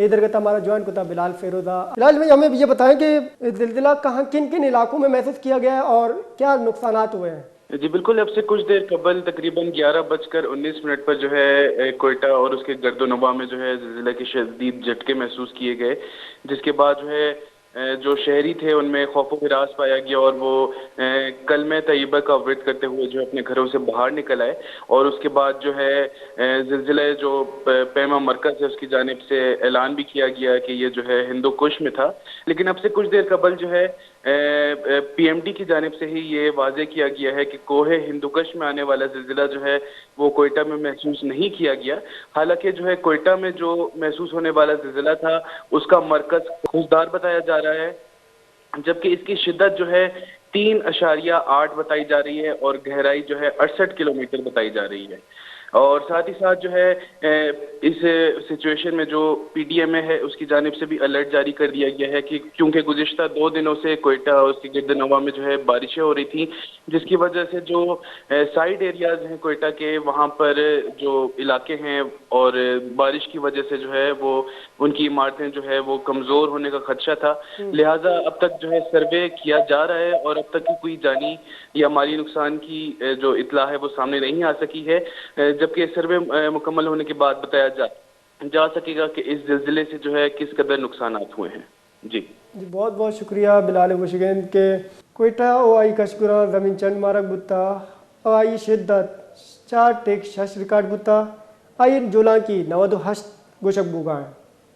ادھر کا ہمارا جوائنٹ کو تھا بلال فیروزہ۔ بلال بھائی ہمیں یہ بتائیں کہ زلزلہ کہاں کن کن علاقوں میں محسوس کیا گیا ہے اور کیا نقصانات ہوئے ہیں؟ جی بالکل، اب سے کچھ دیر قبل تقریباً 11:19 پر جو ہے کوئٹہ اور اس کے گرد و نواح میں جو ہے زلزلہ کے شدید جھٹکے محسوس کیے گئے، جس کے بعد جو ہے جو شہری تھے ان میں خوف و ہراس پایا گیا اور وہ کلمہ طیبہ کا ورد کرتے ہوئے جو اپنے گھروں سے باہر نکل آئے، اور اس کے بعد جو ہے زلزلہ جو پیما مرکز ہے اس کی جانب سے اعلان بھی کیا گیا کہ یہ جو ہے ہندو کش میں تھا، لیکن اب سے کچھ دیر قبل جو ہے پی ایم ڈی کی جانب سے ہی یہ واضح کیا گیا ہے کہ کوہ ہندوکش میں آنے والا زلزلہ جو ہے وہ کوئٹہ میں محسوس نہیں کیا گیا، حالانکہ جو ہے کوئٹہ میں جو محسوس ہونے والا زلزلہ تھا اس کا مرکز خوزدار بتایا جا رہا ہے، جبکہ اس کی شدت جو ہے 3.8 بتائی جا رہی ہے اور گہرائی جو ہے 68 کلومیٹر بتائی جا رہی ہے۔ اور ساتھ ہی ساتھ جو ہے اس سچویشن میں جو پی ڈی ایم اے ہے اس کی جانب سے بھی الرٹ جاری کر دیا گیا ہے کہ کیونکہ گزشتہ 2 دنوں سے کوئٹہ اور اس کے گرد نواح میں جو ہے بارشیں ہو رہی تھیں، جس کی وجہ سے جو سائڈ ایریاز ہیں کوئٹہ کے وہاں پر جو علاقے ہیں اور بارش کی وجہ سے جو ہے وہ ان کی عمارتیں جو ہے وہ کمزور ہونے کا خدشہ تھا، لہٰذا اب تک جو ہے سروے کیا جا رہا ہے اور اب تک کی کوئی جانی یا مالی نقصان کی جو اطلاع ہے وہ سامنے نہیں آ سکی ہے، جبکہ سروے مکمل ہونے کے بعد بتایا جا سکے گا کہ اس زلزلے سے جو ہے کس قدر نقصانات ہوئے ہیں۔ جی بہت بہت شکریہ بلال وشگین کے کوئٹہ او آئی کشکرہ زمین چند مارک بتا آئی شدت 4.6 ریکارڈ بتا آئین جولان کی 98 گوشک بوگائیں